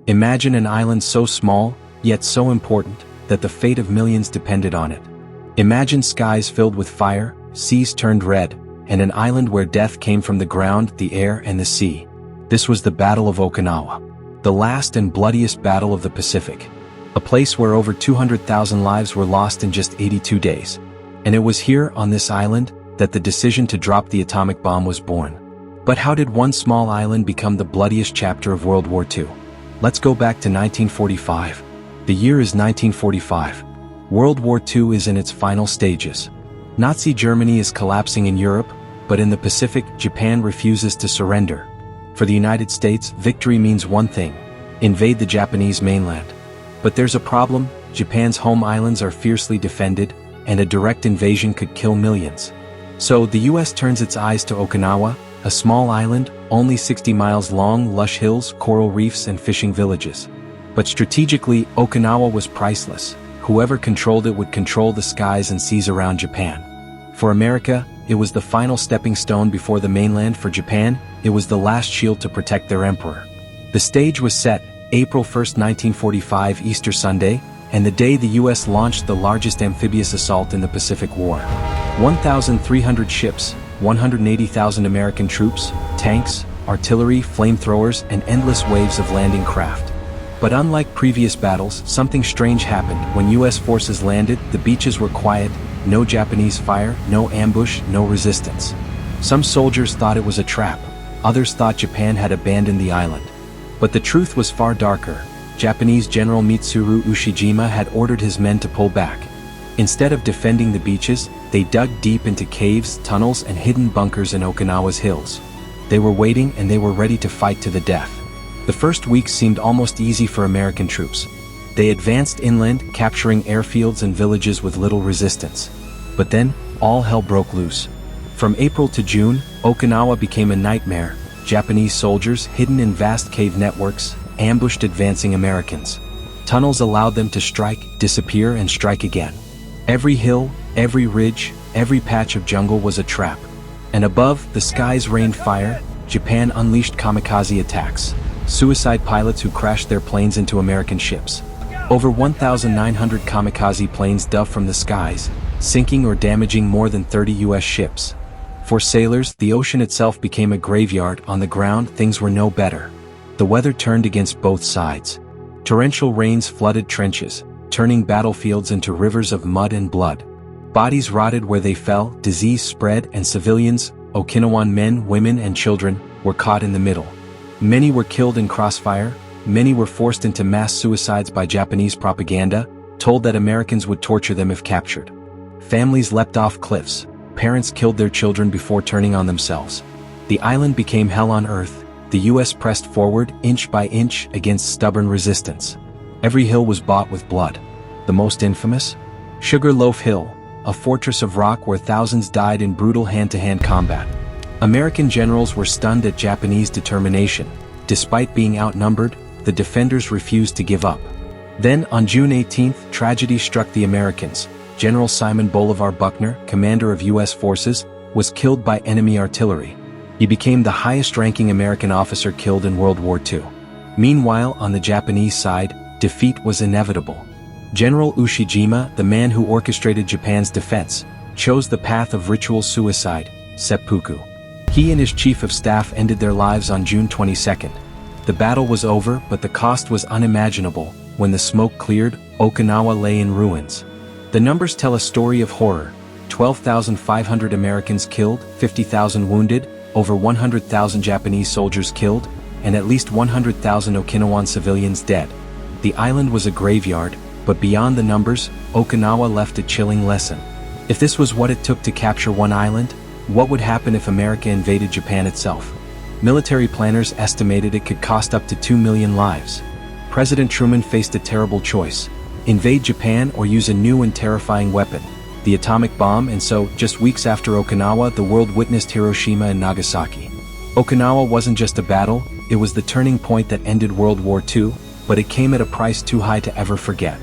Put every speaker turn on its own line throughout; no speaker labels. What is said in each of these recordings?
Imagine an island so small, yet so important, that the fate of millions depended on it. Imagine skies filled with fire, seas turned red, and an island where death came from the ground, the air, and the sea. This was the Battle of Okinawa, the last and bloodiest battle of the Pacific. A place where over 200,000 lives were lost in just 82 days. And it was here, on this island, that the decision to drop the atomic bomb was born. But how did one small island become the bloodiest chapter of World War II? Let's go back to 1945. The year is 1945. World War II is in its final stages. Nazi Germany is collapsing in Europe, but in the Pacific, Japan refuses to surrender. For the United States, victory means one thing: invade the Japanese mainland. But there's a problem: Japan's home islands are fiercely defended, and a direct invasion could kill millions. So the US turns its eyes to Okinawa, a small island, only 60 miles long, lush hills, coral reefs, and fishing villages. But strategically, Okinawa was priceless. Whoever controlled it would control the skies and seas around Japan. For America, it was the final stepping stone before the mainland. For Japan, it was the last shield to protect their emperor. The stage was set, April 1, 1945, Easter Sunday, and the day the US launched the largest amphibious assault in the Pacific War. 1,300 ships, 180,000 American troops, tanks, artillery, flamethrowers, and endless waves of landing craft. But unlike previous battles, something strange happened. When US forces landed, the beaches were quiet, no Japanese fire, no ambush, no resistance. Some soldiers thought it was a trap, others thought Japan had abandoned the island. But the truth was far darker. Japanese General Mitsuru Ushijima had ordered his men to pull back. Instead of defending the beaches, they dug deep into caves, tunnels, and hidden bunkers in Okinawa's hills. They were waiting, and they were ready to fight to the death. The first weeks seemed almost easy for American troops. They advanced inland, capturing airfields and villages with little resistance. But then, all hell broke loose. From April to June, Okinawa became a nightmare. Japanese soldiers, hidden in vast cave networks, ambushed advancing Americans. Tunnels allowed them to strike, disappear, and strike again. Every hill, every ridge, every patch of jungle was a trap. And above, the skies rained fire. Japan unleashed kamikaze attacks, suicide pilots who crashed their planes into American ships. Over 1,900 kamikaze planes dove from the skies, sinking or damaging more than 30 US ships. For sailors, the ocean itself became a graveyard. On the ground, things were no better. The weather turned against both sides. Torrential rains flooded trenches, turning battlefields into rivers of mud and blood. Bodies rotted where they fell, disease spread, and civilians, Okinawan men, women, and children, were caught in the middle. Many were killed in crossfire, many were forced into mass suicides by Japanese propaganda, told that Americans would torture them if captured. Families leapt off cliffs, parents killed their children before turning on themselves. The island became hell on earth. The US pressed forward, inch by inch, against stubborn resistance. Every hill was bought with blood. The most infamous? Sugar Loaf Hill, a fortress of rock where thousands died in brutal hand-to-hand combat. American generals were stunned at Japanese determination. Despite being outnumbered, the defenders refused to give up. Then, on June 18th, tragedy struck the Americans. General Simon Bolivar Buckner, commander of US forces, was killed by enemy artillery. He became the highest-ranking American officer killed in World War II. Meanwhile, on the Japanese side, defeat was inevitable. General Ushijima, the man who orchestrated Japan's defense, chose the path of ritual suicide, seppuku. He and his chief of staff ended their lives on June 22nd. The battle was over, but the cost was unimaginable. When the smoke cleared, Okinawa lay in ruins. The numbers tell a story of horror. 12,500 Americans killed, 50,000 wounded, over 100,000 Japanese soldiers killed, and at least 100,000 Okinawan civilians dead. The island was a graveyard, but beyond the numbers, Okinawa left a chilling lesson. If this was what it took to capture one island, what would happen if America invaded Japan itself? Military planners estimated it could cost up to 2 million lives. President Truman faced a terrible choice: invade Japan or use a new and terrifying weapon, the atomic bomb. And so, just weeks after Okinawa, the world witnessed Hiroshima and Nagasaki. Okinawa wasn't just a battle, it was the turning point that ended World War II, but it came at a price too high to ever forget.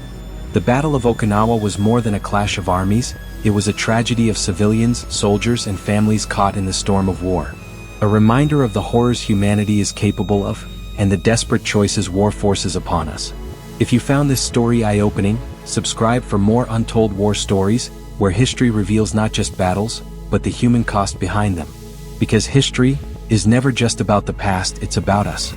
The Battle of Okinawa was more than a clash of armies, it was a tragedy of civilians, soldiers, and families caught in the storm of war. A reminder of the horrors humanity is capable of. and the desperate choices war forces upon us. If you found this story eye-opening, subscribe for more untold war stories, where history reveals not just battles, but the human cost behind them. Because history is never just about the past, it's about us.